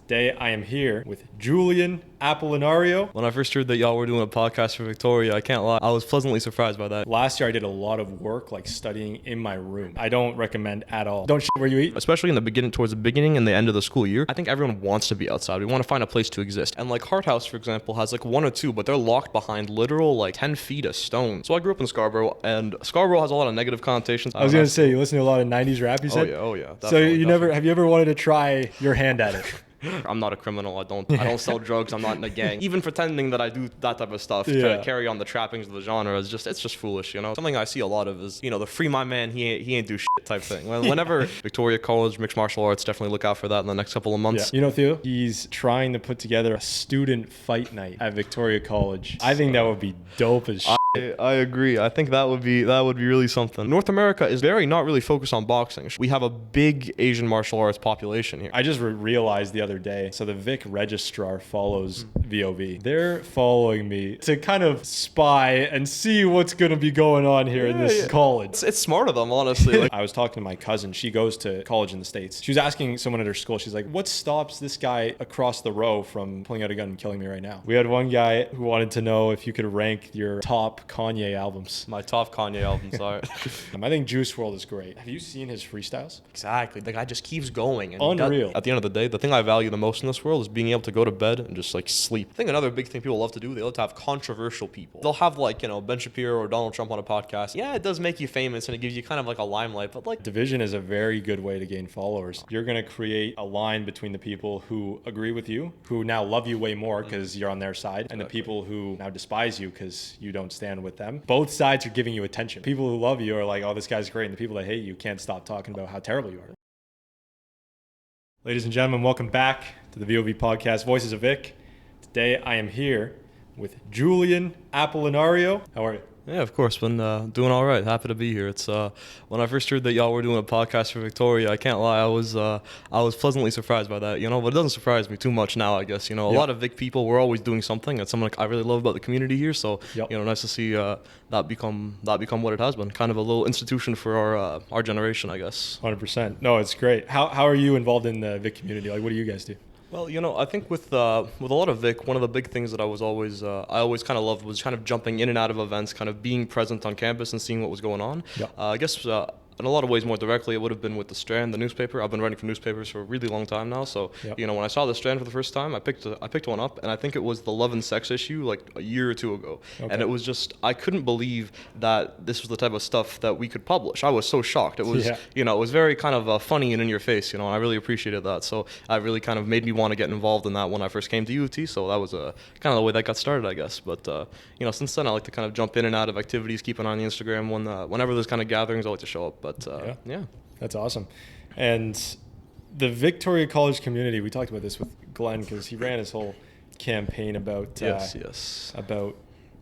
Today I am here with Julian Apolinario. When I first heard that y'all were doing a podcast for Victoria, I can't lie, I was pleasantly surprised by that. Last year I did a lot of work like studying in my room. I don't recommend at all. Don't shit where you eat. Especially in the beginning, towards the beginning and the end of the school year, I think everyone wants to be outside. We want to find a place to exist. And like Hart House, for example, has like one or two, but they're locked behind literal like 10 feet of stone. So I grew up in Scarborough, and Scarborough has a lot of negative connotations. I was going to say, you listen to a lot of 90s rap, you said? Oh yeah. So have you ever wanted to try your hand at it? I'm not a criminal. I don't sell drugs. I'm not in a gang. Even pretending that I do that type of stuff to carry on the trappings of the genre it's just foolish, you know. Something I see a lot of is, the free my man, he ain't do shit type thing. Whenever Victoria College, mixed martial arts, definitely look out for that in the next couple of months. Yeah. You know, Theo, he's trying to put together a student fight night at Victoria College. I think that would be dope as shit. I agree. I think that would be really something. North America is not really focused on boxing. We have a big Asian martial arts population here. I just realized the other day, so the Vic registrar follows VoV. They're following me to kind of spy and see what's going to be going on here in this college. It's smart of them, honestly. I was talking to my cousin. She goes to college in the States. She was asking someone at her school, she's like, what stops this guy across the row from pulling out a gun and killing me right now? We had one guy who wanted to know if you could rank your top Kanye albums. My top Kanye albums are. I think Juice WRLD is great. Have you seen his freestyles? Exactly. The guy just keeps going. And unreal. At the end of the day, the thing I value the most in this world is being able to go to bed and just like sleep. I think another big thing people love to do, they love to have controversial people. They'll have like, Ben Shapiro or Donald Trump on a podcast. Yeah, it does make you famous and it gives you kind of like a limelight, but like division is a very good way to gain followers. You're going to create a line between the people who agree with you, who now love you way more because you're on their side, and the people who now despise you because you don't stand with them. Both sides are giving you attention. People who love you are like, oh, this guy's great. And the people that hate you can't stop talking about how terrible you are. Ladies and gentlemen, welcome back to the VoV podcast, Voices of Vic. Today I am here with Julian Apolinario. How are you? Yeah, of course. Been doing all right. Happy to be here. It's when I first heard that y'all were doing a podcast for Victoria, I can't lie, I was pleasantly surprised by that. But it doesn't surprise me too much now, I guess. A lot of Vic people, we're always doing something. It's something I really love about the community here. So nice to see that become what it has been. Kind of a little institution for our generation, I guess. 100%. No, it's great. How are you involved in the Vic community? Like, what do you guys do? Well, I think with a lot of Vic, one of the big things that I always kind of loved was kind of jumping in and out of events, kind of being present on campus and seeing what was going on. I guess in a lot of ways more directly, it would have been with the Strand, the newspaper. I've been writing for newspapers for a really long time now. So, when I saw the Strand for the first time, I picked one up, and I think it was the Love and Sex issue like a year or two ago. Okay. And it was just, I couldn't believe that this was the type of stuff that we could publish. I was so shocked. It was, it was very kind of funny and in your face, and I really appreciated that. So it really kind of made me want to get involved in that when I first came to UofT. So that was kind of the way that got started, I guess. But, since then I like to kind of jump in and out of activities, keep an eye on the Instagram. Whenever there's kind of gatherings, I like to show up. But yeah. That's awesome. And the Victoria College community, we talked about this with Glenn because he ran his whole campaign about about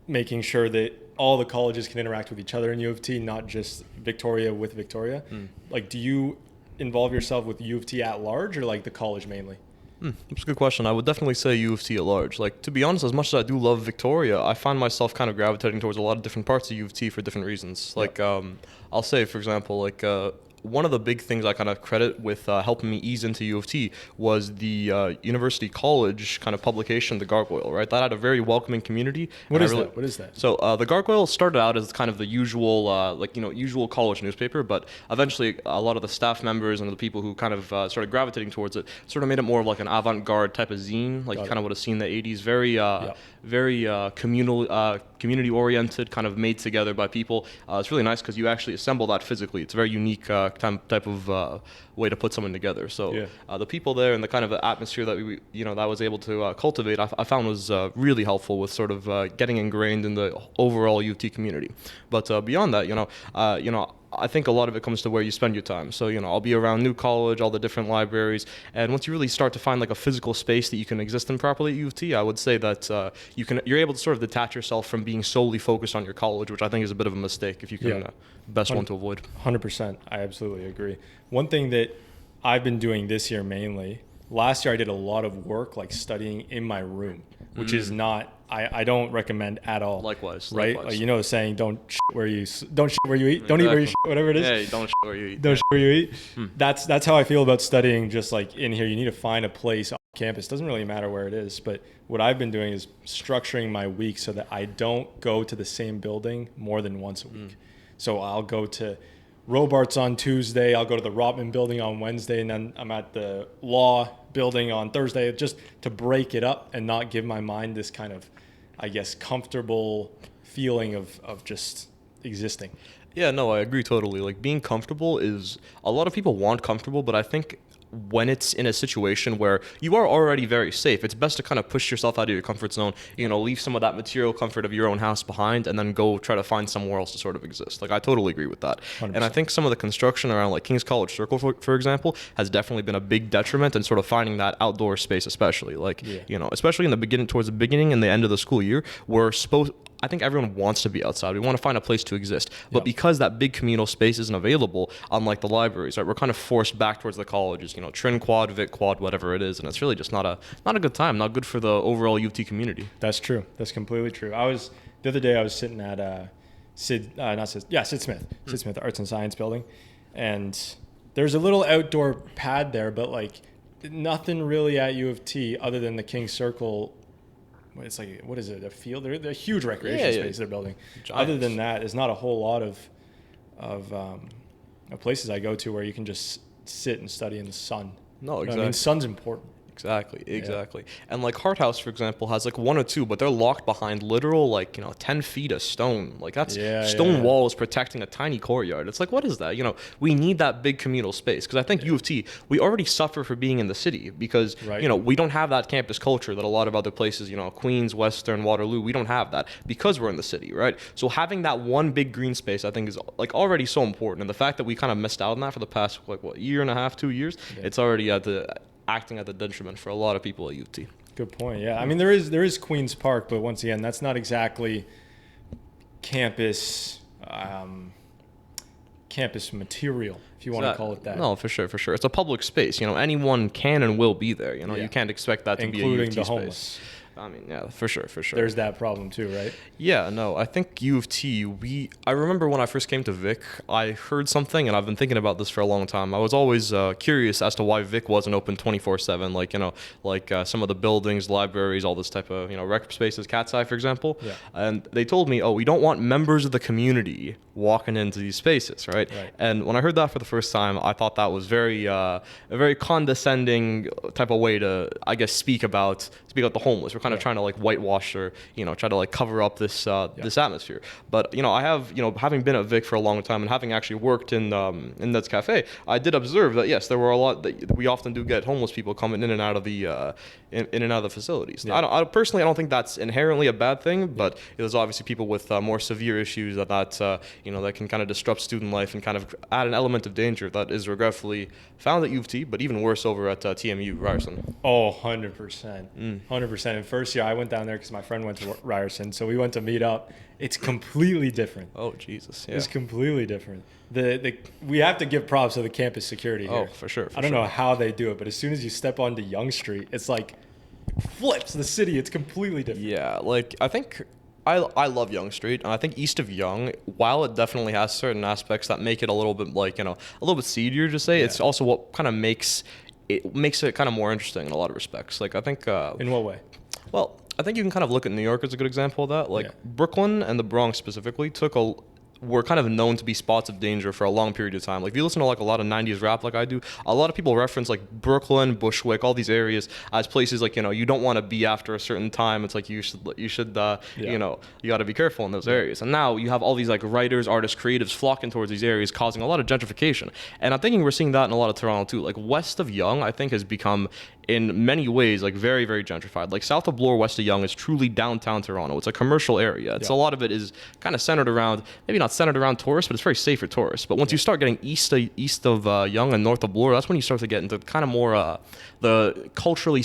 making sure that all the colleges can interact with each other in UofT, not just Victoria with Victoria. Like, do you involve yourself with UofT at large or like the college mainly? That's a good question. I would definitely say UofT at large. Like, to be honest, as much as I do love Victoria, I find myself kind of gravitating towards a lot of different parts of UofT for different reasons. Like, I'll say, for example, like, one of the big things I kind of credit with helping me ease into UofT was the University College kind of publication, The Gargoyle, right? That had a very welcoming community. What is that? So The Gargoyle started out as kind of the usual, usual college newspaper, but eventually a lot of the staff members and the people who kind of started gravitating towards it sort of made it more of like an avant-garde type of zine, like you kind of would have seen in the 80s, very community-oriented, kind of made together by people. It's really nice because you actually assemble that physically. It's a very unique type of way to put someone together. So the people there and the kind of atmosphere that that I was able to cultivate, I found was really helpful with sort of getting ingrained in the overall UofT community. But beyond that, I think a lot of it comes to where you spend your time. So, I'll be around New College, all the different libraries, and once you really start to find like a physical space that you can exist in properly at UofT, I would say that you're able to sort of detach yourself from being solely focused on your college, which I think is a bit of a mistake if you can, best one to avoid. 100%. I absolutely agree. One thing that I've been doing this year mainly, last year I did a lot of work like studying in my room, which is not, I don't recommend at all. Likewise. Right? Like, the saying, don't shit where you eat, don't eat where you shit, whatever it is. Yeah, don't shit where you eat. Don't shit where you eat. That's how I feel about studying just like in here. You need to find a place campus. Doesn't really matter where it is, but what I've been doing is structuring my week so that I don't go to the same building more than once a week. So I'll go to Robarts on Tuesday, I'll go to the Rotman building on Wednesday, and then I'm at the law building on Thursday, just to break it up and not give my mind this kind of, I guess, comfortable feeling of just existing. Yeah, no, I agree totally. Like, being comfortable is, a lot of people want comfortable, but I think when it's in a situation where you are already very safe, it's best to kind of push yourself out of your comfort zone, leave some of that material comfort of your own house behind, and then go try to find somewhere else to sort of exist. Like, I totally agree with that. 100%. And I think some of the construction around like King's College Circle, for example, has definitely been a big detriment in sort of finding that outdoor space, especially especially in the beginning, towards the beginning and the end of the school year, I think everyone wants to be outside. We want to find a place to exist. But because that big communal space isn't available, unlike the libraries, right, we're kind of forced back towards the colleges, Trin Quad, Vic Quad, whatever it is. And it's really just not a good time, not good for the overall UofT community. That's true. That's completely true. The other day I was sitting at Sid Smith Arts and Science Building. And there's a little outdoor pad there, but like nothing really at UofT other than the King Circle. It's like, what is it, a field? They're a huge recreation space they're building. Giants. Other than that, there's not a whole lot of places I go to where you can just sit and study in the sun. No, exactly. I mean, sun's important. Exactly. And like Hart House, for example, has like one or two, but they're locked behind literal 10 feet of stone. Like that's stone walls protecting a tiny courtyard. It's like, what is that? We need that big communal space, because I think UofT, we already suffer for being in the city because we don't have that campus culture that a lot of other places, Queens, Western, Waterloo, we don't have that because we're in the city, right? So having that one big green space, I think, is like already so important. And the fact that we kind of missed out on that for the past year and a half, 2 years, it's already acting at the detriment for a lot of people at UofT. Good point. Yeah, I mean, there is Queens Park, but once again, that's not exactly campus material, if you want to call it that. No, for sure. It's a public space. Anyone can and will be there. You can't expect that to be a UofT including the space. Homeless. I mean, yeah, for sure. There's that problem too, right? Yeah, no, I think UofT, I remember when I first came to Vic, I heard something, and I've been thinking about this for a long time. I was always curious as to why Vic wasn't open 24/7, some of the buildings, libraries, all this type of, rec spaces, Cat's Eye, for example. Yeah. And they told me, we don't want members of the community walking into these spaces, right? And when I heard that for the first time, I thought that was a very condescending type of way to, I guess, speak about the homeless. We're kind of trying to whitewash or try to cover up this atmosphere. But I have having been at Vic for a long time and having actually worked in Ned's Cafe, I did observe that yes, there were a lot that we often do get homeless people coming in and out of the in and out of the facilities. Yeah. I don't think that's inherently a bad thing, but there's obviously people with more severe issues that can kind of disrupt student life and kind of add an element of danger that is regretfully found at UofT, but even worse over at TMU Ryerson. Oh, 100%. 100%. In first year, I went down there because my friend went to Ryerson, so we went to meet up. It's completely different. Oh, Jesus. Yeah. It's completely different. We have to give props to the campus security here. Oh, for sure. I don't know how they do it, but as soon as you step onto Yonge Street, it's like flips the city. It's completely different. Yeah, I think I love Yonge Street, and I think east of Yonge, while it definitely has certain aspects that make it a little bit a little bit seedier to say, it's also what kind of makes it kind of more interesting in a lot of respects. I think in what way? Well, I think you can kind of look at New York as a good example of that. Brooklyn and the Bronx specifically were kind of known to be spots of danger for a long period of time. If you listen to a lot of 90s rap like I do, a lot of people reference Brooklyn, Bushwick, all these areas as places you don't want to be after a certain time. It's you should you got to be careful in those areas. And now you have all these writers, artists, creatives flocking towards these areas, causing a lot of gentrification. And I'm thinking we're seeing that in a lot of Toronto too. West of Yonge, I think, has become in many ways very, very gentrified. South of Bloor, west of Yonge is truly downtown Toronto. It's a commercial area. It's a lot of it is kind of centered around, maybe not centered around tourists, but it's very safe for tourists. But once you start getting east of Yonge and north of Bloor, that's when you start to get into kind of more the culturally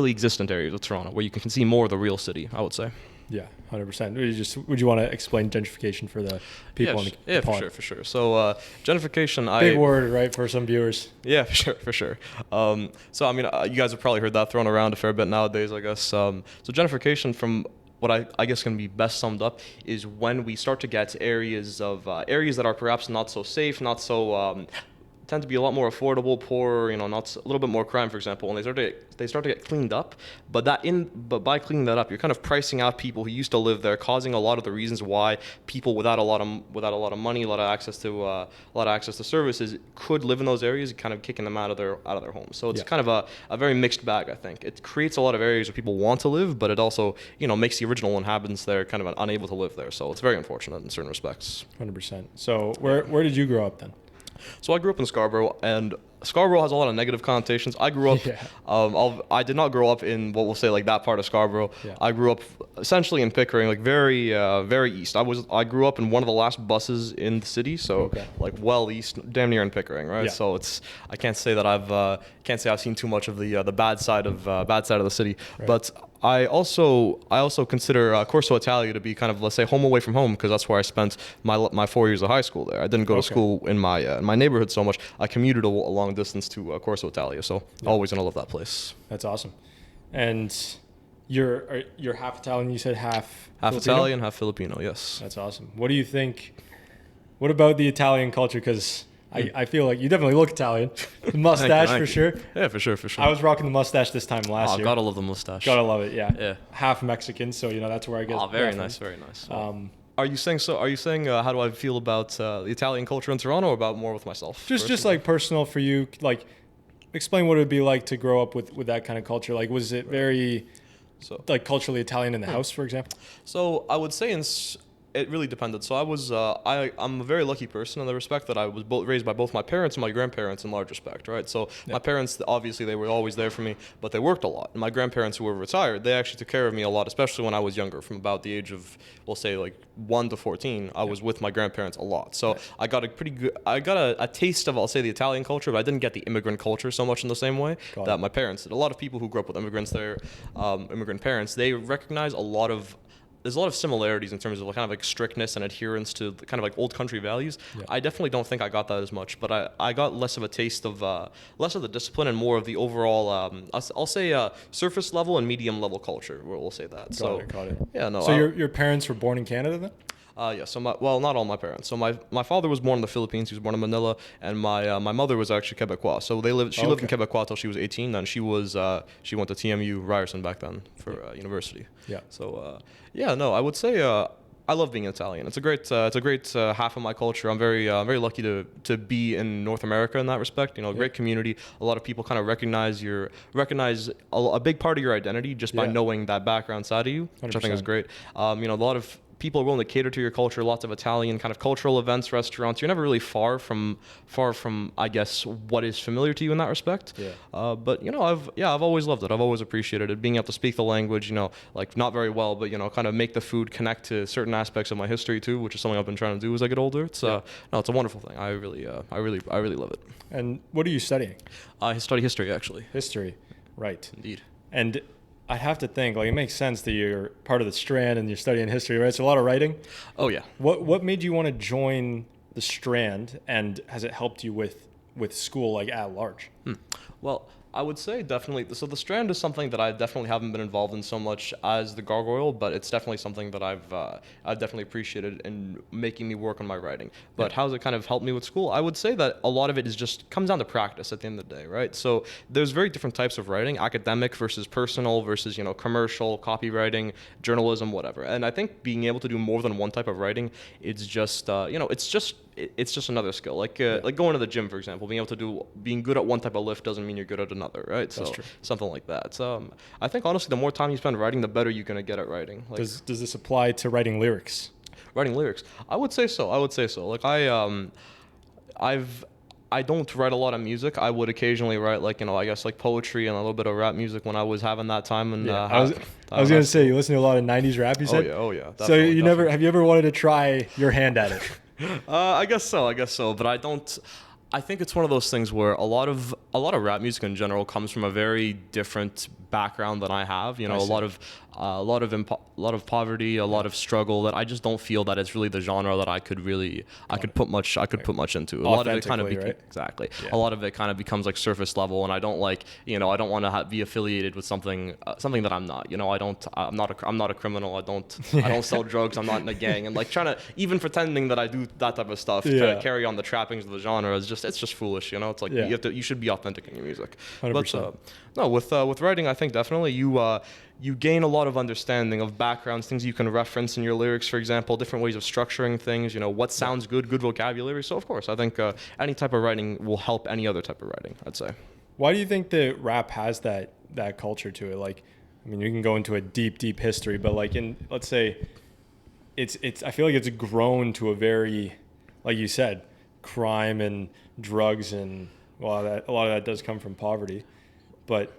existent areas of Toronto, where you can see more of the real city, I would say. Yeah, 100%. Would you want to explain gentrification for the people on the pod? for sure. So gentrification, big word, right, for some viewers. Yeah, for sure. So I mean, you guys have probably heard that thrown around a fair bit nowadays, I guess. So gentrification, from what I guess can be best summed up, is when we start to get areas that are perhaps not so safe, not so tend to be a lot more affordable, poorer, not a little bit more crime, for example, and they start to get cleaned up. But by cleaning that up, you're kind of pricing out people who used to live there, causing a lot of the reasons why people without a lot of money, a lot of access to services could live in those areas, kind of kicking them out of their homes. So it's kind of a very mixed bag, I think. It creates a lot of areas where people want to live, but it also, makes the original inhabitants there kind of unable to live there. So it's very unfortunate in certain respects. 100%. So where did you grow up then? So I grew up in Scarborough, and Scarborough has a lot of negative connotations. I grew up, I did not grow up in what we'll say like that part of Scarborough. Yeah. I grew up essentially in Pickering, like very east. I grew up in one of the last buses in the city, so like well east, damn near in Pickering, right? Yeah. So I can't say that I've seen too much of the bad side of the city, right. But I also consider Corso Italia to be kind of, let's say, home away from home, because that's where I spent my 4 years of high school there. I didn't go to school in my neighborhood so much. I commuted a long distance to Corso Italia, so always gonna love that place. That's awesome. And you're half Italian. You said half Filipino? Italian, half Filipino. Yes. That's awesome. What do you think? What about the Italian culture? Because I feel like you definitely look Italian. The mustache for sure. Yeah, for sure. I was rocking the mustache this time last year. Gotta love the mustache. Gotta love it. Yeah. Half Mexican, so that's where I get. Oh, very nice. Are you saying how do I feel about the Italian culture in Toronto, or about more with myself? Just like personal for you. Like, explain what it would be like to grow up with that kind of culture. Like, was it very like culturally Italian in the house, for example? So I would say it really depended. So I'm a very lucky person in the respect that I was raised by both my parents and my grandparents in large respect, right? So my parents, obviously, they were always there for me, but they worked a lot. And my grandparents, who were retired, they actually took care of me a lot, especially when I was younger, from about the age of, we'll say, like 1 to 14. I was with my grandparents a lot. So I got a taste of, I'll say, the Italian culture, but I didn't get the immigrant culture so much in the same way that my parents did. A lot of people who grew up with immigrants there, immigrant parents, they recognize there's a lot of similarities in terms of kind of like strictness and adherence to kind of like old country values. Yeah. I definitely don't think I got that as much, but I got less of a taste of less of the discipline and more of the overall, I'll say surface level and medium level culture. We'll say that. Got it. Yeah, no. So your parents were born in Canada then? Yeah. So not all my parents. So my father was born in the Philippines. He was born in Manila, and my mother was actually Quebecois. So she lived in Quebecois till she was 18. Then she went to TMU Ryerson back then for university. Yeah. So I would say I love being Italian. It's a great half of my culture. I'm very lucky to be in North America in that respect. Great community. A lot of people kind of recognize a big part of your identity just by knowing that background side of you, which 100%. I think is great. A lot of people are willing to cater to your culture. Lots of Italian kind of cultural events, restaurants. You're never really far from I guess what is familiar to you in that respect. Yeah. But I've always loved it. I've always appreciated it. Being able to speak the language, like not very well, but kind of make the food connect to certain aspects of my history too, which is something I've been trying to do as I get older. It's it's a wonderful thing. I really love it. And what are you studying? I study history, actually. History, right? Indeed. And I have to think, like, it makes sense that you're part of the Strand and you're studying history, right? It's a lot of writing. Oh, yeah. What made you want to join the Strand, and has it helped you with school, like, at large? Well, I would say definitely. So the Strand is something that I definitely haven't been involved in so much as the Gargoyle, but it's definitely something that I've definitely appreciated in making me work on my writing. But how has it kind of helped me with school? I would say that a lot of it comes down to practice at the end of the day, right? So there's very different types of writing: academic versus personal versus commercial, copywriting, journalism, whatever. And I think being able to do more than one type of writing, it's just it's just another skill. Like going to the gym, for example, being good at one type of lift doesn't mean you're good at another, right? That's true. Something like that. I think honestly, the more time you spend writing, the better you're gonna get at writing. Like, does this apply to writing lyrics? Writing lyrics, I would say so. Like I don't write a lot of music. I would occasionally write I guess like poetry and a little bit of rap music when I was having that time. And I was gonna say, you listen to a lot of '90s rap. You said. Oh yeah. So have you ever wanted to try your hand at it? I guess so. But I don't. I think it's one of those things where a lot of a lot of rap music in general comes from a very different background than I have. You know, a lot of poverty, a lot of struggle that I just don't feel that it's really the genre that I could put much into. A lot of it kind of right? Exactly. Yeah. A lot of it kind of becomes like surface level, and I don't like, you know, I don't want to be affiliated with something that I'm not. You know, I'm not a criminal. I don't sell drugs. I'm not in a gang, and like trying to even pretending that I do that type of stuff to carry on the trappings of the genre it's just foolish. You know, it's like you should be authentic in your music. 100%. But no, with writing, I think definitely you gain a lot of understanding of backgrounds, things you can reference in your lyrics, for example, different ways of structuring things, you know, what sounds good vocabulary. So, of course, I think any type of writing will help any other type of writing, I'd say. Why do you think that rap has that culture to it? Like, I mean, you can go into a deep history, but like let's say, I feel like it's grown to a very, like you said, crime and drugs and a lot of that does come from poverty, but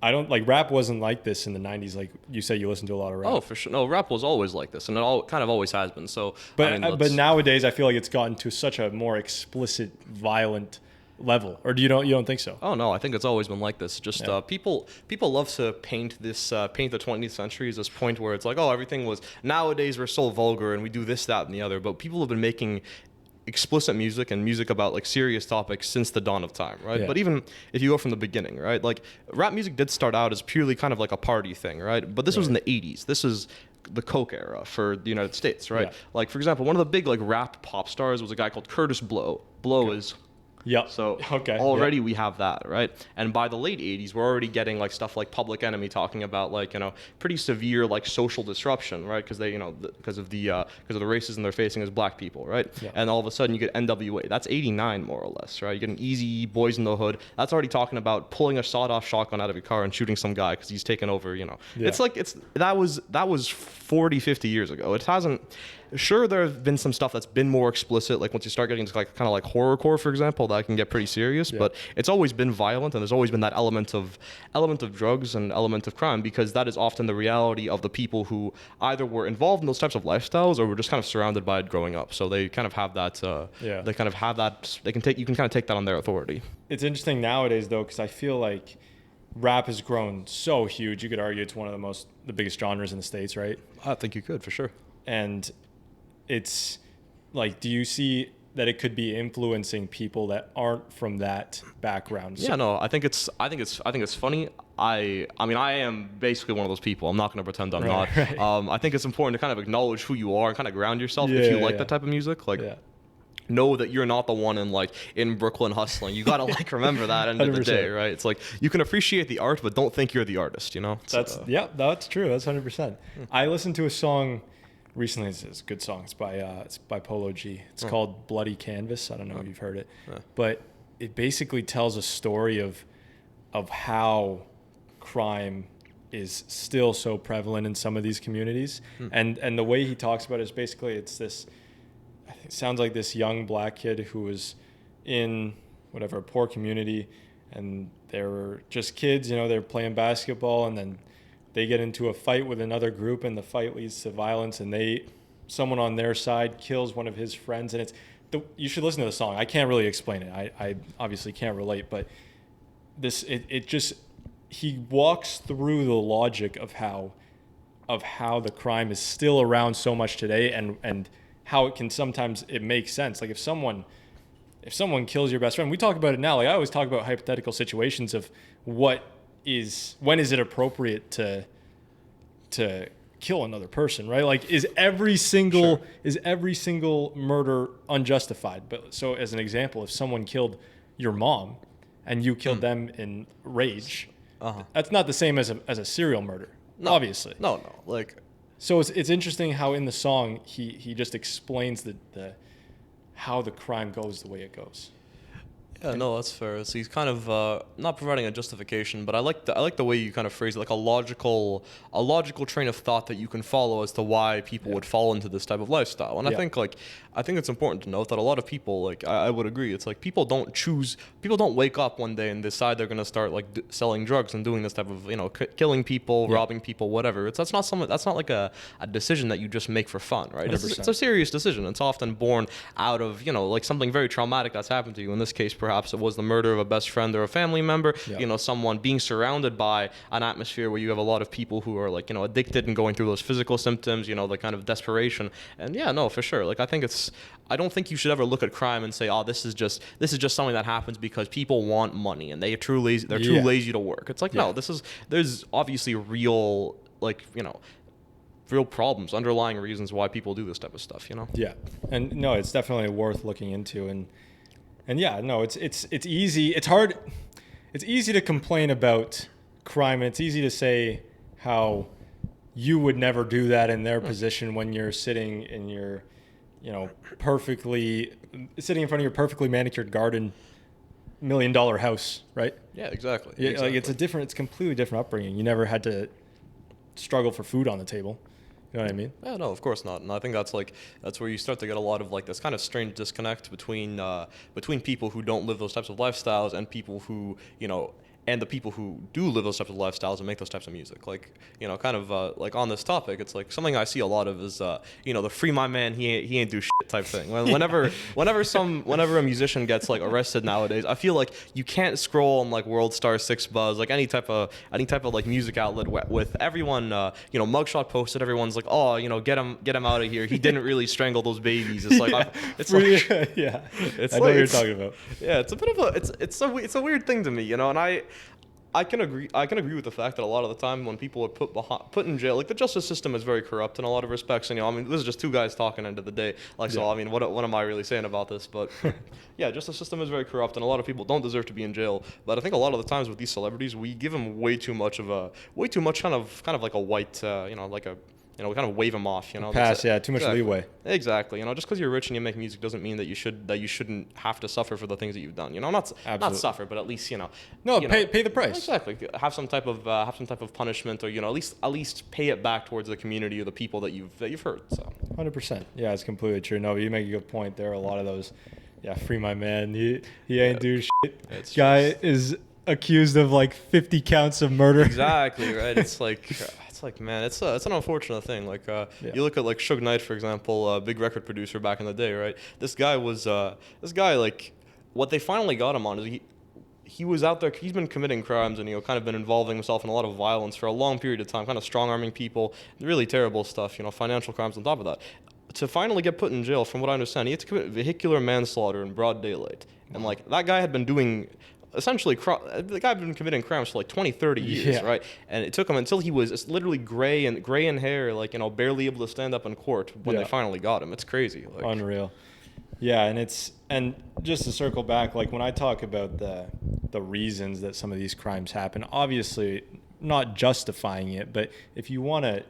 I don't like rap wasn't like this in the 90s. Like you said, you listened to a lot of rap. Oh, for sure. No, rap was always like this, and it kind of always has been. So, but nowadays, I feel like it's gotten to such a more explicit, violent level. Or you don't think so? Oh no, I think it's always been like this. Just people love to paint the 20th century as this point where it's like, oh, everything was nowadays we're so vulgar and we do this, that, and the other. But people have been making explicit music and music about like serious topics since the dawn of time, right? Yeah. But even if you go from the beginning, right? Like rap music did start out as purely kind of like a party thing, right? But this was in the 80s. This is the Coke era for the United States, right? Yeah. Like for example, one of the big like rap pop stars was a guy called Curtis Blow. Blow is Yep. So already we have that, right? And by the late 80s, we're already getting like stuff like Public Enemy talking about like, you know, pretty severe like social disruption, right? Because they, you know, because of the racism they're facing as black people, right? Yeah. And all of a sudden you get NWA. That's 89 more or less, right? You get an Easy, Boys in the Hood. That's already talking about pulling a sawed-off shotgun out of your car and shooting some guy because he's taken over, you know. Yeah. It's like that was 40, 50 years ago. It hasn't. Sure, there have been some stuff that's been more explicit, like once you start getting into like kind of like horrorcore, for example, that can get pretty serious. Yeah. But it's always been violent, and there's always been that element of drugs and element of crime, because that is often the reality of the people who either were involved in those types of lifestyles or were just kind of surrounded by it growing up. So they kind of have that. They kind of have that. You can kind of take that on their authority. It's interesting nowadays though, because I feel like rap has grown so huge. You could argue it's one of the biggest genres in the States, right? I think you could for sure. And it's like, do you see that it could be influencing people that aren't from that background? Yeah, no, I think it's funny. I mean, I am basically one of those people. I'm not going to pretend I'm not. Right. I think it's important to kind of acknowledge who you are and kind of ground yourself if you like that type of music. Like, know that you're not the one in Brooklyn hustling. You got to like remember that end of the day, right? It's like you can appreciate the art, but don't think you're the artist, you know? That's true. That's 100%. I listened to a song recently. It's a good song. It's by Polo G. It's called Bloody Canvas. I don't know if you've heard it, but it basically tells a story of how crime is still so prevalent in some of these communities. And the way he talks about it is basically it's this, I think it sounds like this young black kid who was in a poor community, and they were just kids, you know, they're playing basketball, and then they get into a fight with another group, and the fight leads to violence, and someone on their side kills one of his friends. And you should listen to the song. I can't really explain it. I obviously can't relate, but he walks through the logic of how the crime is still around so much today, and how it can sometimes it makes sense. Like if someone kills your best friend, we talk about it now. Like I always talk about hypothetical situations of when is it appropriate to kill another person, right? Like is every single murder unjustified? But so as an example, if someone killed your mom and you killed them in rage, that's not the same as a serial murder. No, obviously. No. Like, so it's interesting how in the song he just explains the how the crime goes the way it goes. Yeah, no, that's fair. So he's kind of not providing a justification, but I like the way you kind of phrase it, like a logical train of thought that you can follow as to why people would fall into this type of lifestyle. And I think it's important to note that a lot of people, like I would agree, it's like people don't wake up one day and decide they're going to start like selling drugs and doing this type of, you know, killing people, robbing people, whatever. That's not like a decision that you just make for fun, right? It's a serious decision. It's often born out of, you know, like something very traumatic that's happened to you. In this case, perhaps it was the murder of a best friend or a family member, someone being surrounded by an atmosphere where you have a lot of people who are like, addicted and going through those physical symptoms, the kind of desperation. And for sure. Like, I don't think you should ever look at crime and say, oh, this is just something that happens because people want money and they're too lazy to work. It's like, no, there's obviously real, real problems, underlying reasons why people do this type of stuff, Yeah. And no, it's definitely worth looking into. And it's easy. It's hard. It's easy to complain about crime, and it's easy to say how you would never do that in their position when you're sitting in your, sitting in front of your perfectly manicured garden, $1 million house, right? Yeah, exactly. Yeah, exactly. Like it's completely different upbringing. You never had to struggle for food on the table. You know what I mean? Yeah, no, of course not. And I think that's where you start to get a lot of this kind of strange disconnect between people who don't live those types of lifestyles and people who, and the people who do live those types of lifestyles and make those types of music. Like, on this topic, it's like something I see a lot of is, the free my man, he ain't do shit type thing. Whenever a musician gets arrested nowadays, I feel like you can't scroll on World Star 6 Buzz, any type of music outlet with everyone, mugshot posted, everyone's like, oh, get him out of here. He didn't really strangle those babies. It's like, it's I know what you're talking about. Yeah, it's a bit of it's a weird thing to me, and I can agree with the fact that a lot of the time when people are put in jail, the justice system is very corrupt in a lot of respects. And this is just two guys talking end of the day. So what am I really saying about this? But yeah, justice system is very corrupt, and a lot of people don't deserve to be in jail. But I think a lot of the times with these celebrities, we give them way too much kind of like a white, we kind of wave them off, Pass, too much leeway. Exactly. Just because you're rich and you make music doesn't mean that you shouldn't have to suffer for the things that you've done. Not suffer, but at least pay the price. Exactly. Have some type of punishment, or at least pay it back towards the community or the people that you've hurt. So 100%. Yeah, it's completely true. No, you make a good point. There are a lot of those. Yeah, free my man. He ain't do shit. Guy is accused of 50 counts of murder. Exactly. Right. It's man, it's an unfortunate thing. You look at Suge Knight, for example, a big record producer back in the day, right? This guy what they finally got him on is he was out there. He's been committing crimes and kind of been involving himself in a lot of violence for a long period of time, kind of strong arming people, really terrible stuff. Financial crimes on top of that. To finally get put in jail, from what I understand, he had to commit vehicular manslaughter in broad daylight, and that guy had been doing. Essentially, the guy had been committing crimes for 20, 30 years, right? And it took him until he was literally gray in hair, barely able to stand up in court when they finally got him. It's crazy. Unreal. Yeah, and just to circle back, when I talk about the reasons that some of these crimes happen, obviously not justifying it, but if you want to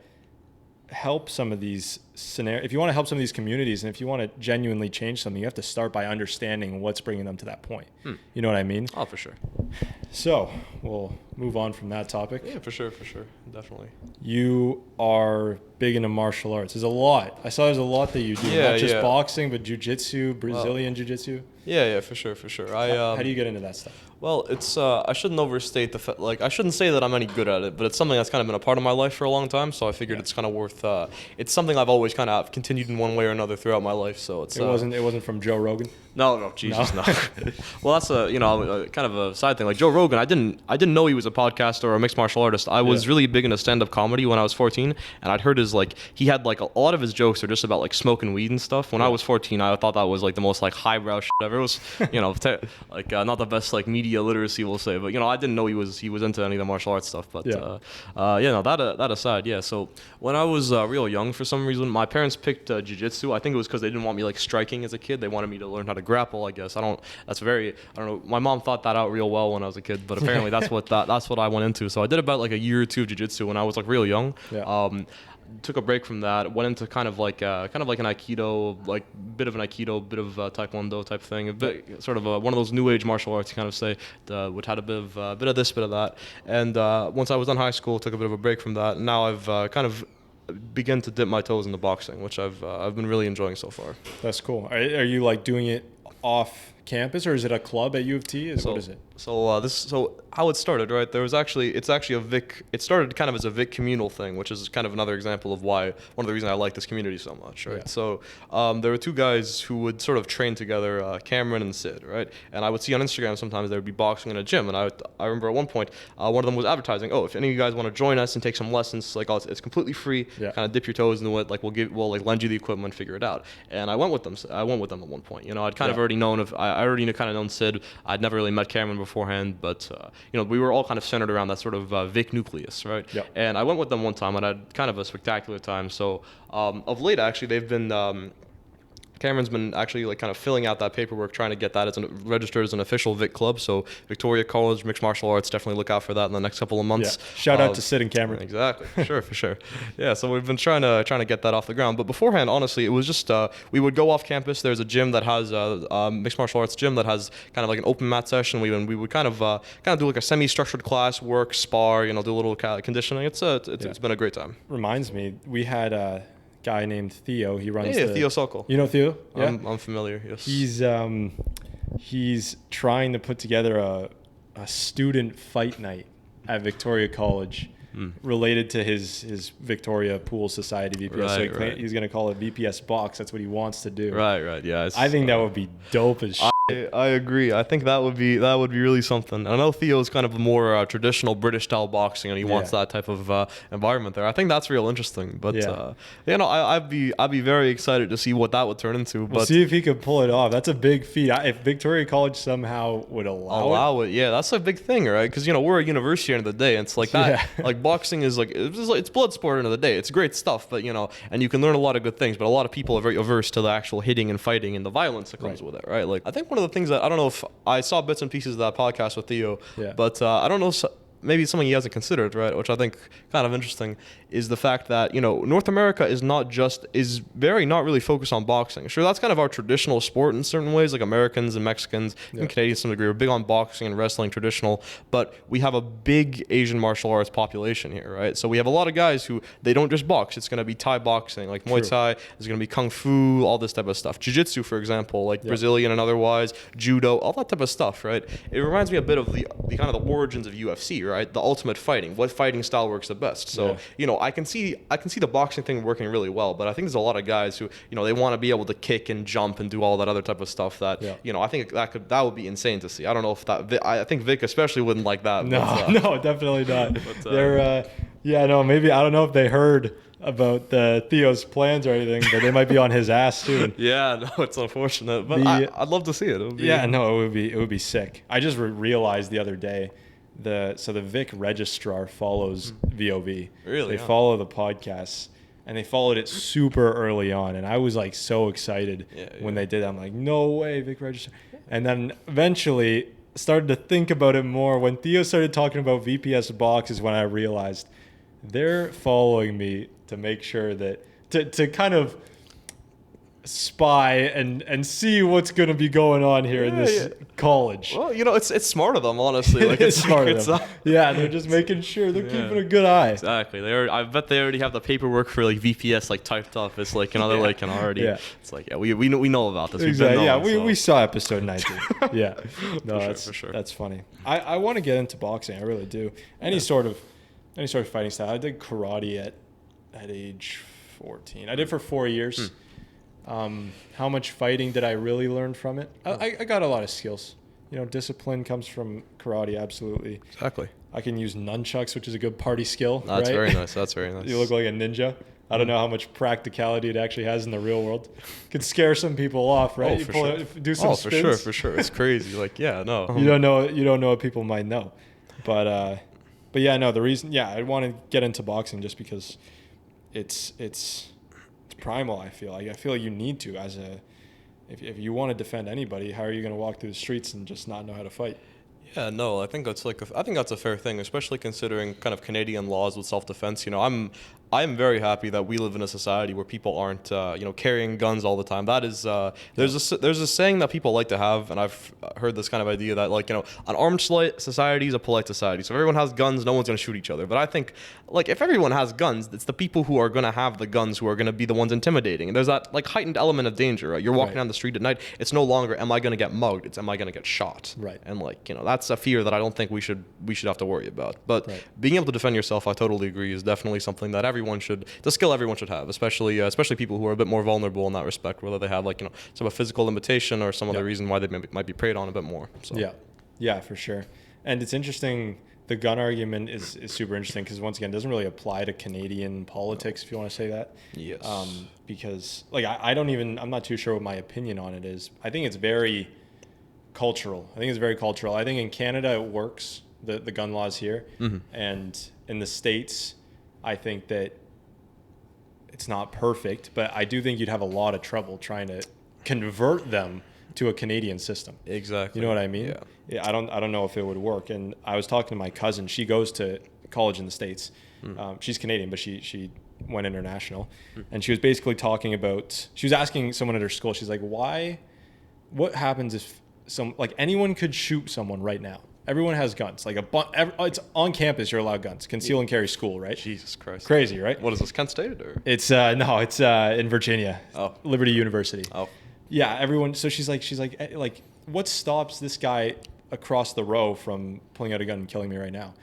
help some of these scenarios, if you want to help some of these communities, and if you want to genuinely change something, you have to start by understanding what's bringing them to that point. You know what I mean? Oh, for sure. So we'll move on from that topic. Yeah, for sure, definitely. You are big into martial arts. There's a lot. I saw there's a lot that you do, not just boxing, but jiu-jitsu, Brazilian jiu-jitsu. Yeah, for sure. How do you get into that stuff? Well, it's I shouldn't overstate I shouldn't say that I'm any good at it, but it's something that's kind of been a part of my life for a long time. So I figured it's kind of worth. It's something I've always kind of continued in one way or another throughout my life. So it wasn't from Joe Rogan. No, Jesus, no. Well, that's kind of a side thing. Joe Rogan, I didn't know he was a podcaster or a mixed martial artist. I was really big into stand-up comedy when I was 14, and I'd heard he had a lot of his jokes are just about smoking weed and stuff. When I was 14, I thought that was the most highbrow shit ever. It was not the best media literacy, we'll say, but I didn't know he was into any of the martial arts stuff. But that aside, yeah. So when I was real young, for some reason, my parents picked jiu-jitsu. I think it was because they didn't want me striking as a kid. They wanted me to learn how to grapple, I guess. I don't know. My mom thought that out real well when I was a kid, but apparently that's what I went into. So I did about a year or two of jiu-jitsu when I was real young. Took a break from that, went into kind of like an aikido, bit of an aikido, bit of taekwondo type thing, a bit sort of one of those new age martial arts, you kind of say, which had a bit of this, bit of that. And once I was done high school, took a bit of a break from that. And now I've kind of begun to dip my toes into boxing, which I've been really enjoying so far. That's cool. Are you doing it off campus, or is it a club at U of T? What is it? So how it started, right? It's actually a Vic. It started kind of as a Vic communal thing, which is kind of another example of one of the reasons I like this community so much, right? Yeah. So there were two guys who would sort of train together, Cameron and Sid, right? And I would see on Instagram sometimes they would be boxing in a gym, and I remember at one point one of them was advertising, if any of you guys want to join us and take some lessons, like it's completely free. Yeah. Kind of dip your toes into it, like we'll lend you the equipment, figure it out. And I went with them. At one point. I'd kind of already known I already kind of known Sid. I'd never really met Cameron beforehand, but we were all kind of centered around that sort of Vic nucleus, right? Yep. And I went with them one time, and I had kind of a spectacular time. So of late, actually, they've been. Cameron's been actually kind of filling out that paperwork, trying to get that registered as an official Vic club. So Victoria College Mixed Martial Arts, definitely look out for that in the next couple of months. Yeah. Shout out to Sid and Cameron. Exactly, for sure. Yeah, so we've been trying to get that off the ground. But beforehand, honestly, it was just we would go off campus. There's a gym that has mixed martial arts gym that has kind of like an open mat session. We would kind of do like a semi-structured class, work, spar, do a little conditioning. It's been a great time. Reminds me, we had guy named Theo. He runs Theo Sokol. You know Theo? Yeah. I'm familiar, yes. He's trying to put together a student fight night at Victoria College related to his Victoria Pool Society VPS. So he's going to call it VPS Box. That's what he wants to do. Right. Yeah. I think that would be dope as shit. I agree. I think that would be really something. I know Theo's kind of a more traditional British style boxing, and he wants that type of environment there. I think that's real interesting. But I'd be very excited to see what that would turn into. We'll see if he could pull it off. That's a big feat. If Victoria College somehow would allow it, yeah, that's a big thing, right? Because we're a university at the end of the day, and it's like that. Yeah. Like boxing is it's blood sport at the end of the day. It's great stuff, but and you can learn a lot of good things. But a lot of people are very averse to the actual hitting and fighting and the violence that comes with it, right? Like I think one of the things that I don't know if I saw bits and pieces of that podcast with Theo, but I don't know. Maybe something he hasn't considered, right? Which I think kind of interesting is the fact that North America is not really focused on boxing. Sure, that's kind of our traditional sport in certain ways. Like Americans and Mexicans and Canadians to some degree are big on boxing and wrestling traditional, but we have a big Asian martial arts population here, right? So we have a lot of guys who they don't just box. It's going to be Thai boxing, like Muay Thai. There's going to be Kung Fu, all this type of stuff. Jiu-Jitsu, for example, like Brazilian and otherwise, Judo, all that type of stuff, right? It reminds me a bit of the kind of the origins of UFC, right? The ultimate fighting. What fighting style works the best? So I can see the boxing thing working really well, but I think there's a lot of guys who they want to be able to kick and jump and do all that other type of stuff that I think that would be insane to see. I don't know if I think Vic especially wouldn't like that. No, definitely not. But, maybe I don't know if they heard about Theo's plans or anything, but they might be on his ass soon. It's unfortunate, but I'd love to see it. It would be sick. I just realized the other day. The Vic registrar follows VoV. Really? They follow the podcasts, and they followed it super early on. And I was like so excited when they did that. I'm like, no way, Vic registrar. And then eventually started to think about it more. When Theo started talking about VPS Box is when I realized they're following me to make sure that to kind of spy and see what's going to be going on here in this college. Well, it's smart of them, honestly. Like it's smart of them. They're just making sure they're keeping a good eye. Exactly. I bet they already have the paperwork for like VPS like typed up. It's like they're like already. Yeah. It's like we know about this. Exactly. We saw episode 19. No, for sure. That's funny. I want to get into boxing. I really do. Any sort of fighting style. I did karate at age 14. I did for 4 years. How much fighting did I really learn from it? I got a lot of skills. Discipline comes from karate, absolutely. Exactly. I can use nunchucks, which is a good party skill. That's right? very nice. That's very nice. You look like a ninja. I don't know how much practicality it actually has in the real world. Could scare some people off, right? Do some spins. For sure. It's crazy. Like, You don't know what people might know. But the reason, I want to get into boxing just because it's primal. I feel like you need to if you want to defend anybody. How are you going to walk through the streets and just not know how to fight? I think that's a fair thing, especially considering kind of Canadian laws with self-defense. I am very happy that we live in a society where people aren't, carrying guns all the time. That is, there's a saying that people like to have, and I've heard this kind of idea that, an armed society is a polite society. So if everyone has guns, no one's going to shoot each other. But I think, if everyone has guns, it's the people who are going to have the guns who are going to be the ones intimidating. And there's that, heightened element of danger, right? You're walking down the street at night. It's no longer, am I going to get mugged? It's, am I going to get shot? Right. And, that's a fear that I don't think we should have to worry about. But being able to defend yourself, I totally agree, is definitely something that it's a skill everyone should have, especially people who are a bit more vulnerable in that respect, whether they have some physical limitation or some other reason why they might be preyed on a bit more. So. Yeah, for sure. And it's interesting. The gun argument is super interesting because, once again, it doesn't really apply to Canadian politics, if you want to say that. Yes. Because I'm not too sure what my opinion on it is. I think it's very cultural. I think in Canada it works, the gun laws here, and in the States, I think that it's not perfect, but I do think you'd have a lot of trouble trying to convert them to a Canadian system. Exactly. You know what I mean? Yeah. I don't know if it would work. And I was talking to my cousin. She goes to college in the States. She's Canadian, but she went international. And she was basically talking about, she was asking someone at her school, she's like, what happens if anyone could shoot someone right now? Everyone has guns. It's on campus. You're allowed guns. Conceal and carry school, right? Jesus Christ. Crazy, right? What is this, Kent State or? It's no, it's in Virginia. Oh. Liberty University. Oh. Yeah, everyone. So she's like, what stops this guy across the row from pulling out a gun and killing me right now?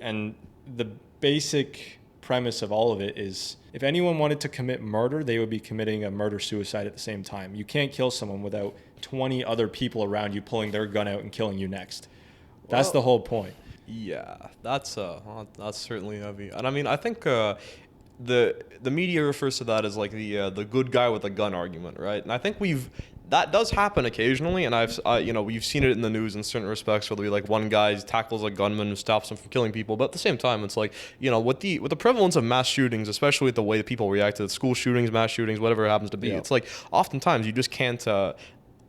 And the basic premise of all of it is, if anyone wanted to commit murder, they would be committing a murder-suicide at the same time. You can't kill someone without 20 other people around you pulling their gun out and killing you next. That's the whole point. Yeah, that's certainly heavy. And I mean, I think the media refers to that as the good guy with a gun argument, right? And I think that does happen occasionally, and we've seen it in the news in certain respects, whether one guy tackles a gunman who stops him from killing people. But at the same time, it's with the prevalence of mass shootings, especially with the way that people react to school shootings, mass shootings, whatever it happens to be, it's oftentimes you just can't.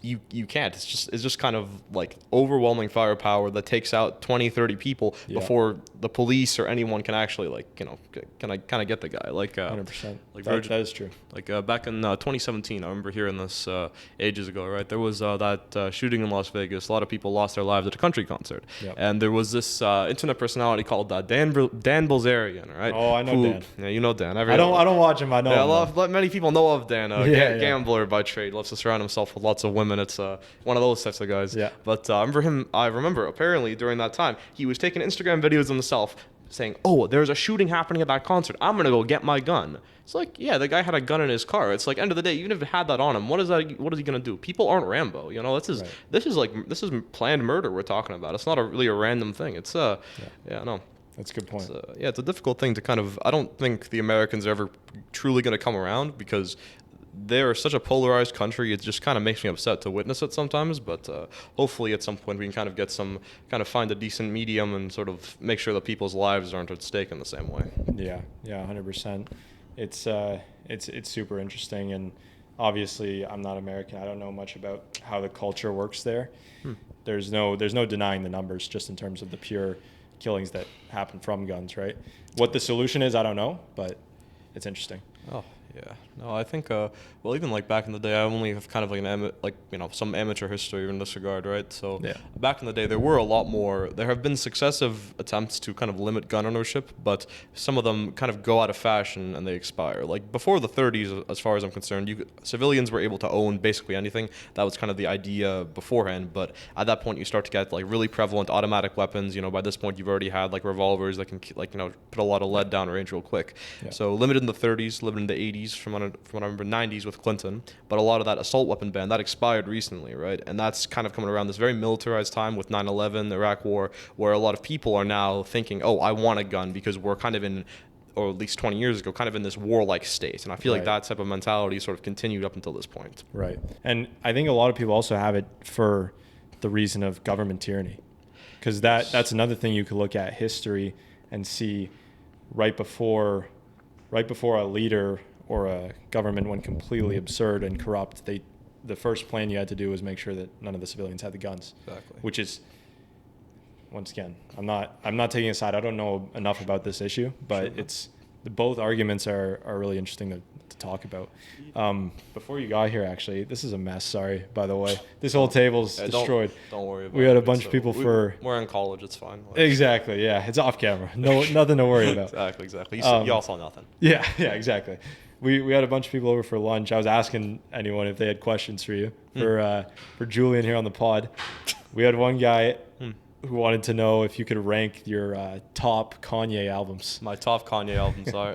You can't. It's just kind of overwhelming firepower that takes out 20, 30 people before the police or anyone can actually kind of get the guy. 100%. That is true. Back in 2017, I remember hearing this ages ago, right? There was that shooting in Las Vegas. A lot of people lost their lives at a country concert. Yep. And there was this internet personality called Dan Bilzerian, right? Oh, I know Dan. Yeah, you know Dan. I don't watch him. I know him. Many people know of Dan. Gambler by trade. Loves to surround himself with lots of women. It's one of those types of guys. Yeah. But I remember apparently during that time, he was taking Instagram videos of himself saying, "Oh, there's a shooting happening at that concert. I'm going to go get my gun." It's the guy had a gun in his car. It's end of the day, even if it had that on him, what is he going to do? People aren't Rambo. This is planned murder we're talking about. It's not really a random thing. It's no. That's a good point. It's a difficult thing to I don't think the Americans are ever truly going to come around, because they're such a polarized country. It just kind of makes me upset to witness it sometimes, but hopefully at some point we can find a decent medium and sort of make sure that people's lives aren't at stake in the same way. Yeah, 100%. It's super interesting, and obviously I'm not American. I don't know much about how the culture works there. There's no denying the numbers just in terms of the pure killings that happen from guns, right? What the solution is, I don't know, but it's interesting. Oh. Yeah, no, I think, even back in the day, I only have kind of some amateur history in this regard, right? So back in the day, there have been successive attempts to kind of limit gun ownership, but some of them kind of go out of fashion and they expire. Before the 30s, as far as I'm concerned, civilians were able to own basically anything. That was kind of the idea beforehand, but at that point, you start to get really prevalent automatic weapons. By this point, you've already had revolvers that can put a lot of lead down range real quick. Yeah. So limited in the 30s, limited in the 80s. From what I remember, 90s with Clinton, but a lot of that assault weapon ban that expired recently, right? And that's kind of coming around this very militarized time with 9/11, the Iraq War, where a lot of people are now thinking, "Oh, I want a gun," because we're kind of in, or at least 20 years ago, kind of in this warlike state. And I feel like that type of mentality sort of continued up until this point. Right. And I think a lot of people also have it for the reason of government tyranny, because that's another thing you could look at history and see right before a leader or a government went completely absurd and corrupt, the first plan you had to do was make sure that none of the civilians had the guns. Exactly. Which is, once again, I'm not taking a side. I don't know enough about this issue, but both arguments are really interesting to talk about. Before you got here, actually, this is a mess. Sorry, by the way. This whole table's destroyed. Don't worry about it. We had a bunch of people We're in college. It's fine. Exactly. Yeah, it's off camera. No, nothing to worry about. Exactly. You all saw nothing. Yeah, exactly. We had a bunch of people over for lunch. I was asking anyone if they had questions for you, for Julian here on the pod. We had one guy who wanted to know if you could rank your top Kanye albums. My top Kanye albums are.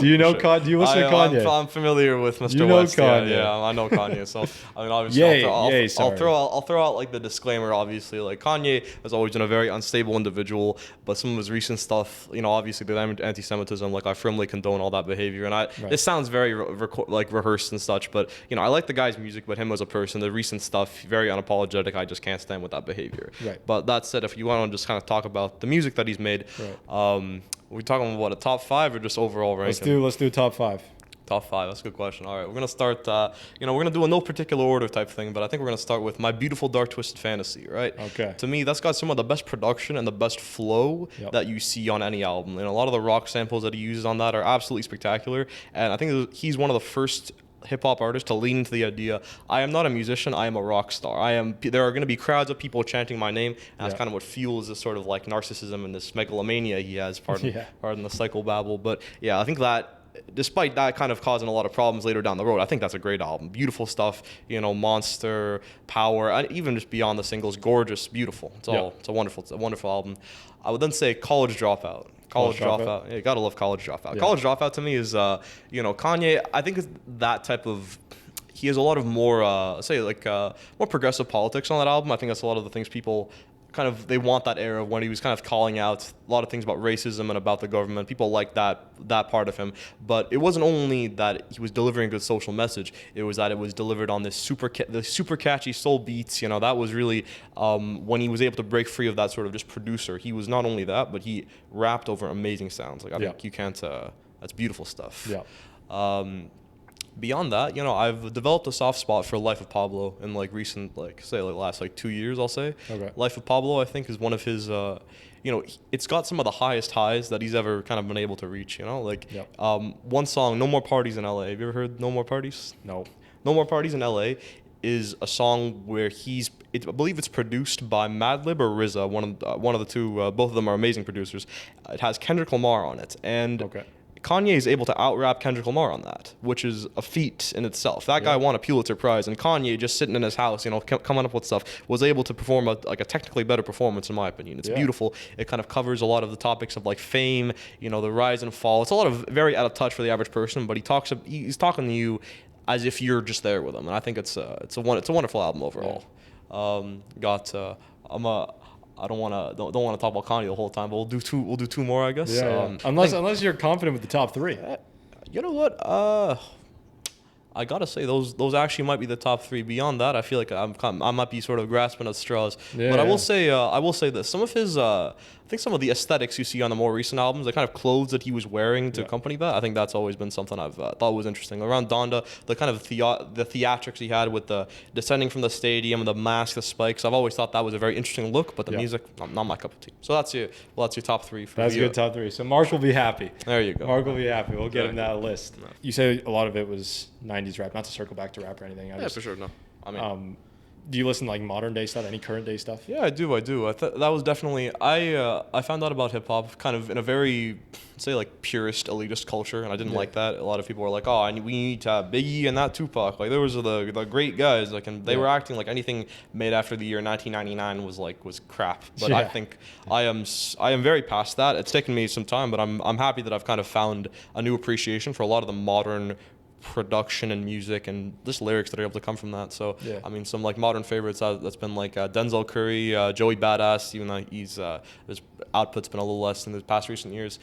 Do you know Do you listen to Kanye? I'm familiar with Mr. You know West. Kanye. Yeah, I know Kanye. So I mean, obviously, I'll throw out like the disclaimer. Obviously, like Kanye has always been a very unstable individual, but some of his recent stuff, obviously the anti-Semitism, like I firmly condone all that behavior. And this sounds very rehearsed and such, but I like the guy's music, but him as a person, the recent stuff, very unapologetic. I just can't stand with that behavior. Right. But that said, if you want to just kind of talk about the music that he's made, we're talking about a top 5 or just overall ranking? Let's do top 5. Top 5. That's a good question. All right, we're gonna start. We're gonna do a no particular order type thing, but I think we're gonna start with My Beautiful Dark Twisted Fantasy. Right. Okay. To me, that's got some of the best production and the best flow that you see on any album. And a lot of the rock samples that he uses on that are absolutely spectacular. And I think he's one of the first hip-hop artists to lean into the idea, I am not a musician, I am a rock star. There are going to be crowds of people chanting my name, and that's kind of what fuels this sort of like narcissism and this megalomania he has, pardon the psychobabble. But yeah, I think that despite that kind of causing a lot of problems later down the road, I think that's a great album. Beautiful stuff, Monster, Power, and even just beyond the singles, gorgeous, beautiful. It's a wonderful album. I would then say College Dropout. College Dropout. Yeah, you gotta love College Dropout. Yeah. College Dropout to me is, Kanye. I think it's that type of. He has a lot of more, more progressive politics on that album. I think that's a lot of the things people they want that era when he was kind of calling out a lot of things about racism and about the government. People like that part of him. But it wasn't only that he was delivering a good social message. It was that it was delivered on this super catchy soul beats. That was really when he was able to break free of that sort of just producer. He was not only that, but he rapped over amazing sounds. Like I think you can't. That's beautiful stuff. Yeah. Beyond that, I've developed a soft spot for Life of Pablo in recent, last 2 years, I'll say. Okay. Life of Pablo, I think, is one of his, it's got some of the highest highs that he's ever kind of been able to reach, one song, No More Parties in LA. Have you ever heard No More Parties? No. No More Parties in LA is a song where I believe it's produced by Madlib or RZA, one of the two. Both of them are amazing producers. It has Kendrick Lamar on it, and Kanye is able to out-rap Kendrick Lamar on that, which is a feat in itself. That guy won a Pulitzer Prize, and Kanye, just sitting in his house, coming up with stuff, was able to perform a technically better performance, in my opinion. It's beautiful. It kind of covers a lot of the topics of fame, the rise and fall. It's a lot of very out of touch for the average person, but he's talking to you as if you're just there with him, and I think it's a wonderful album overall. I don't want to talk about Kanye the whole time, but we'll do two more, I guess. Yeah. Unless you're confident with the top 3. You know what? I gotta say those actually might be the top 3. Beyond that, I feel like I might be sort of grasping at straws. But I will say this: some of his, I think some of the aesthetics you see on the more recent albums, the kind of clothes that he was wearing to accompany that, I think that's always been something I've thought was interesting. Around Donda, the kind of the theatrics he had with the descending from the stadium, the mask, the spikes, I've always thought that was a very interesting look. But the music, not my cup of tea. So that's your top 3. That's a good top 3. So Mark will be happy. There you go. Mark will be happy. We'll get him that list. No. You say a lot of it was 90s rap, not to circle back to rap or anything. For sure. No. I mean, do you listen to modern day stuff, any current day stuff? Yeah, I do. That was definitely, I found out about hip hop kind of in a very, purist, elitist culture, and I didn't like that. A lot of people were like, we need to have Biggie and not Tupac. There was the great guys, and they were acting like anything made after the year 1999 was crap. But I think I am very past that. It's taken me some time, but I'm happy that I've kind of found a new appreciation for a lot of the modern production and music and just lyrics that are able to come from that. So I mean, some modern favorites that's been Denzel Curry, Joey Badass, even though his output's been a little less in the past recent years.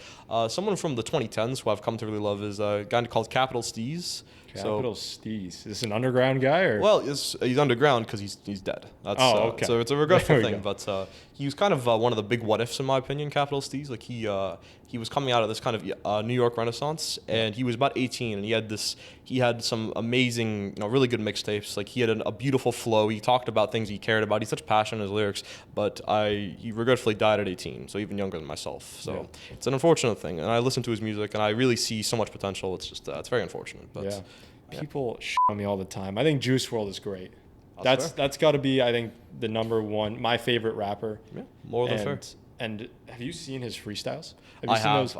Someone from the 2010s who I've come to really love is a guy called Capital Steez. Capital Steez. Is this an underground guy or? Well, he's underground because he's dead. That's, okay. So it's a regretful thing, but he was kind of one of the big what ifs in my opinion. Capital Steez, like he was coming out of this kind of New York Renaissance, and he was about 18, and he had some amazing, really good mixtapes. Like he had a beautiful flow. He talked about things he cared about. He's such passion in his lyrics, but he regretfully died at 18, so even younger than myself. So it's an unfortunate thing, and I listen to his music, and I really see so much potential. It's just it's very unfortunate. But people shit on me all the time. I think Juice WRLD is great. That's got to be, I think, the number one, my favorite rapper. Yeah, more than fair. And have you seen his freestyles? The freestyles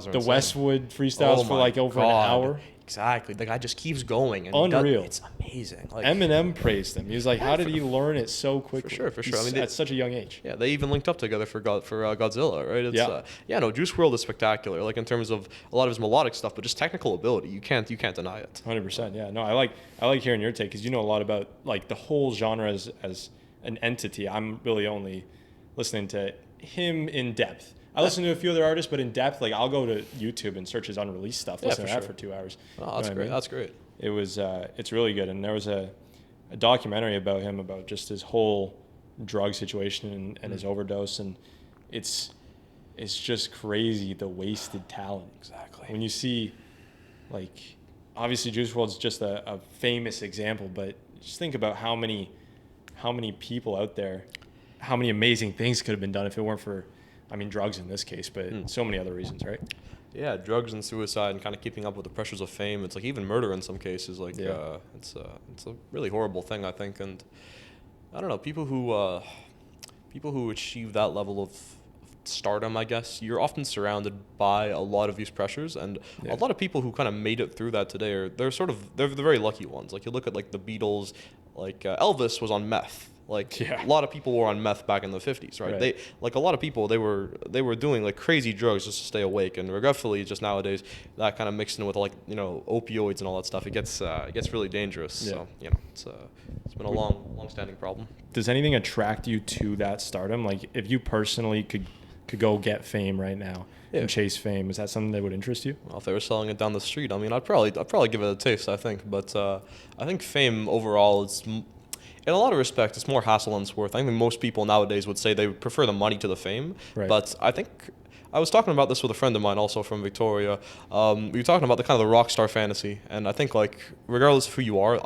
are the insane. Westwood freestyles for like over an hour. Exactly. The guy just keeps going. And unreal. It's amazing. Like, Eminem praised him. He was like, how did he learn it so quickly? For sure. At such a young age. Yeah, they even linked up together for Godzilla, right? It's, Juice WRLD is spectacular, like in terms of a lot of his melodic stuff, but just technical ability. You can't deny it. 100%. Yeah. No, I like hearing your take because you know a lot about like the whole genre as an entity. I'm really only listening to him in depth. I listen to a few other artists, but in depth, like I'll go to YouTube and search his unreleased stuff. Listen to that for 2 hours. Oh, that's great. That's great. It was, it's really good. And there was a documentary about him, about just his whole drug situation and his overdose. And it's just crazy, the wasted talent. Exactly. When you see, like, obviously Juice WRLD's just a famous example, but just think about how many people out there, how many amazing things could have been done if it weren't for, drugs in this case, but so many other reasons, right? Yeah, drugs and suicide and kind of keeping up with the pressures of fame. It's like even murder in some cases. Like it's a really horrible thing, I think. And I don't know, people who achieve that level of stardom, I guess, you're often surrounded by a lot of these pressures, and a lot of people who kind of made it through that today they're the very lucky ones. Like you look at like the Beatles, like Elvis was on meth. Like a lot of people were on meth back in the 50s, right? They like a lot of people they were doing like crazy drugs just to stay awake, and regretfully just nowadays that kind of mixed in with like opioids and all that stuff, it gets really dangerous. So it's been a long-standing problem. Does anything attract you to that stardom? Like if you personally could go get fame right now and chase fame, is that something that would interest you? Well, if they were selling it down the street, I'd probably give it a taste, I think. But I think fame overall is, in a lot of respects, it's more hassle than it's worth. I think most people nowadays would say they would prefer the money to the fame. Right. But I think I was talking about this with a friend of mine also from Victoria. We were talking about the kind of the rock star fantasy, and I think like regardless of who you are,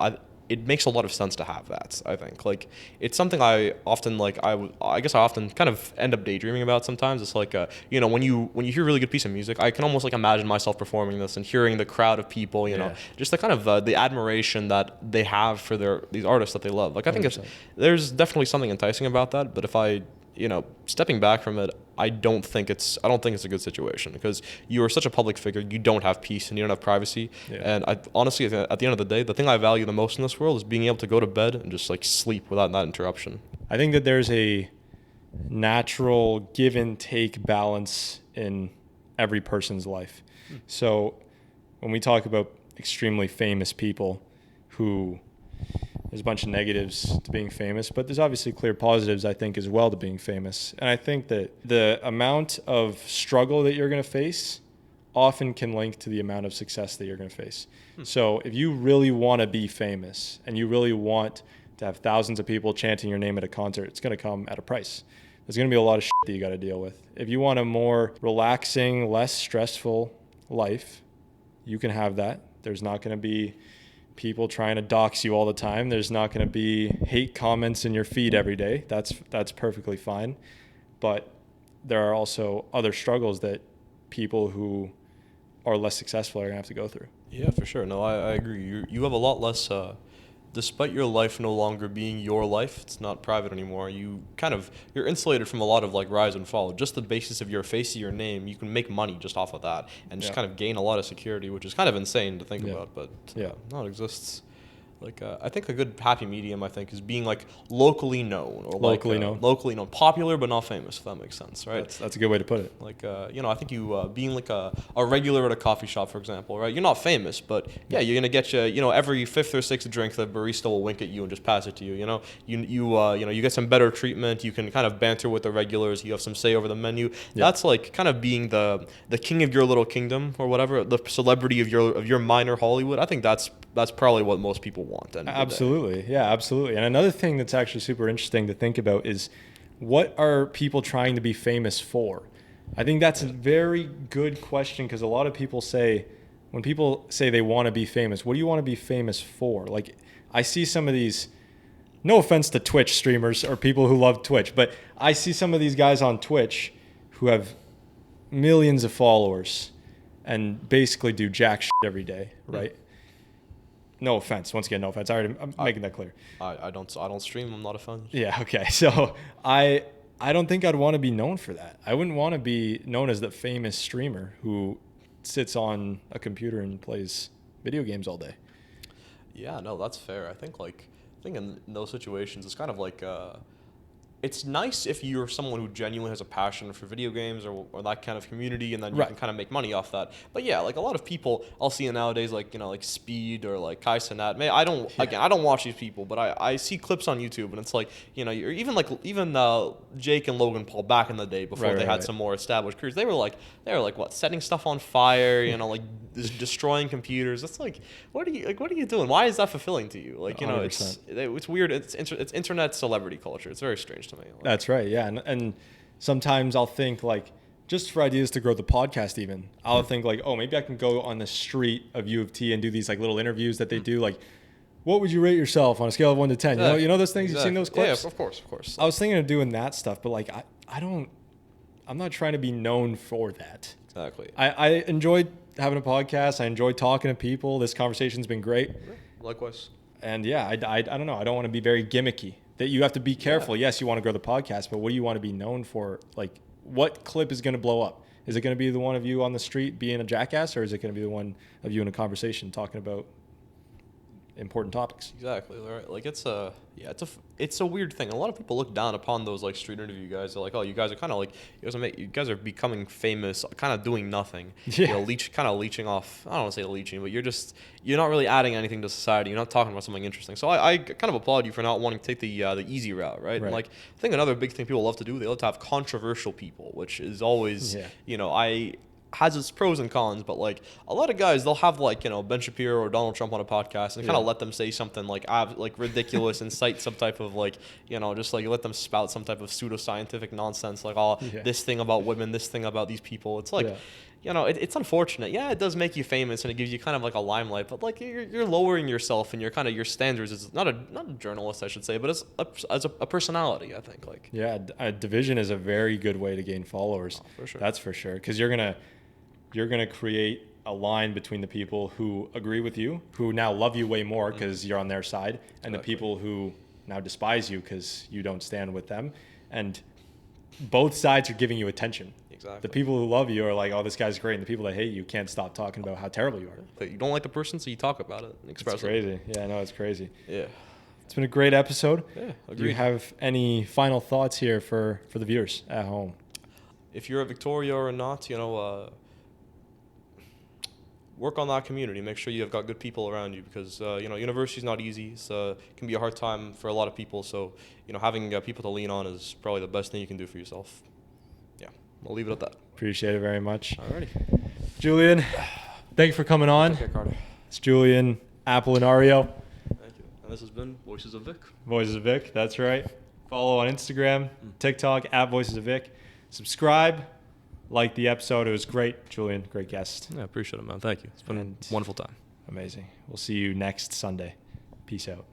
it makes a lot of sense to have that. I think like it's something I often like. I guess I often kind of end up daydreaming about sometimes. It's like when you hear a really good piece of music, I can almost like imagine myself performing this and hearing the crowd of people. Just the kind of the admiration that they have for these artists that they love. Like I think there's definitely something enticing about that. But if I stepping back from it, I don't think it's a good situation because you are such a public figure. You don't have peace and you don't have privacy. And I honestly, at the end of the day, the thing I value the most in this world is being able to go to bed and just like sleep without that interruption. I think that there's a natural give and take balance in every person's life. So when we talk about extremely famous people who, there's a bunch of negatives to being famous, but there's obviously clear positives, I think, as well to being famous. And I think that the amount of struggle that you're going to face often can link to the amount of success that you're going to face. So if you really want to be famous and you really want to have thousands of people chanting your name at a concert, it's going to come at a price. There's going to be a lot of shit that you got to deal with. If you want a more relaxing, less stressful life, you can have that. There's not going to be people trying to dox you all the time. There's not going to be hate comments in your feed every day. That's perfectly fine. But there are also other struggles that people who are less successful are going to have to go through. Yeah, for sure. No, I agree. You have a lot less, despite your life no longer being your life, it's not private anymore. You're insulated from a lot of like rise and fall. Just the basis of your face, your name, you can make money just off of that and just kind of gain a lot of security, which is kind of insane to think about, but no, it exists. Like I think a good happy medium, I think, is being like locally known or locally known, popular but not famous. If that makes sense, right? That's a good way to put it. Like I think you being like a regular at a coffee shop, for example, right? You're not famous, but yeah, you're gonna get every fifth or sixth drink, the barista will wink at you and just pass it to you. You get some better treatment. You can kind of banter with the regulars. You have some say over the menu. That's like kind of being the king of your little kingdom or whatever, the celebrity of your minor Hollywood. I think that's probably what most people want. Absolutely. Yeah, absolutely. And another thing that's actually super interesting to think about is, what are people trying to be famous for? I think that's a very good question, because a lot of people say, when people say they want to be famous, what do you want to be famous for? Like, I see some of these, no offense to Twitch streamers or people who love Twitch, but I see some of these guys on Twitch who have millions of followers and basically do jack shit every day, right? No offense. Once again, no offense. I'm making that clear. I don't stream. I'm not a fan. Yeah. Okay. So I don't think I'd want to be known for that. I wouldn't want to be known as the famous streamer who sits on a computer and plays video games all day. Yeah. No, that's fair. I think in those situations, it's kind of like. It's nice if you're someone who genuinely has a passion for video games or that kind of community, and then you can kind of make money off that. But yeah, like a lot of people I'll see nowadays, like Speed or like Kai Cenat. I don't watch these people, but I see clips on YouTube, and it's like you're even Jake and Logan Paul back in the day before they had some more established careers. They were like what, setting stuff on fire, like destroying computers. It's like what are you doing? Why is that fulfilling to you? Like 100%. It's weird. It's internet celebrity culture. It's very strange to me. That's right. Yeah. And sometimes I'll think, like, just for ideas to grow the podcast, even I'll think like, oh, maybe I can go on the street of UofT and do these like little interviews that they do. Like, what would you rate yourself on a scale of 1 to 10? You know those things. You've seen those clips? Yeah, of course. I was thinking of doing that stuff, but like, I'm not trying to be known for that. Exactly. I enjoy having a podcast. I enjoy talking to people. This conversation's been great. Likewise. And yeah, I don't know. I don't want to be very gimmicky. That you have to be careful. Yes, you want to grow the podcast, but what do you want to be known for? Like, what clip is going to blow up? Is it going to be the one of you on the street being a jackass, or is it going to be the one of you in a conversation talking about important topics? Exactly. Right. Like it's a weird thing. A lot of people look down upon those like street interview guys. They're like, oh, you guys are kind of like you guys are becoming famous, kind of doing nothing. Yeah. Leeching off. I don't want to say leeching, but you're not really adding anything to society. You're not talking about something interesting. So I kind of applaud you for not wanting to take the easy route, right? And like I think another big thing people love to do, they love to have controversial people, which is always has its pros and cons, but like a lot of guys, they'll have like Ben Shapiro or Donald Trump on a podcast and kind of let them say something like ridiculous and cite some type of just like let them spout some type of pseudoscientific nonsense like this thing about women, this thing about these people. It's like it's unfortunate. Yeah, it does make you famous and it gives you kind of like a limelight, but like you're lowering yourself and your standards as not a journalist, I should say, but as a personality, I think. Like a division is a very good way to gain followers. Oh, for sure. That's for sure, because you're gonna create a line between the people who agree with you, who now love you way more because you're on their side, and the people who now despise you because you don't stand with them. And both sides are giving you attention. Exactly. The people who love you are like, oh, this guy's great. And the people that hate you can't stop talking about how terrible you are. But you don't like the person, so you talk about it and express it. It's crazy. Yeah, I know, it's crazy. Yeah. It's been a great episode. Yeah, agreed. Do you have any final thoughts here for the viewers at home? If you're at Victoria or not, work on that community. Make sure you've got good people around you because, university is not easy. It can be a hard time for a lot of people. So, having people to lean on is probably the best thing you can do for yourself. Yeah, I'll leave it at that. Appreciate it very much. Alrighty. Julian, thank you for coming on. Okay, Carter. It's Julian Apolinario. Thank you. And this has been Voices of Vic. Voices of Vic, that's right. Follow on Instagram, TikTok, @Voices of Vic. Subscribe. Like the episode. It was great. Julian, great guest. Yeah, appreciate it, man. Thank you. It's been a wonderful time. Amazing. We'll see you next Sunday. Peace out.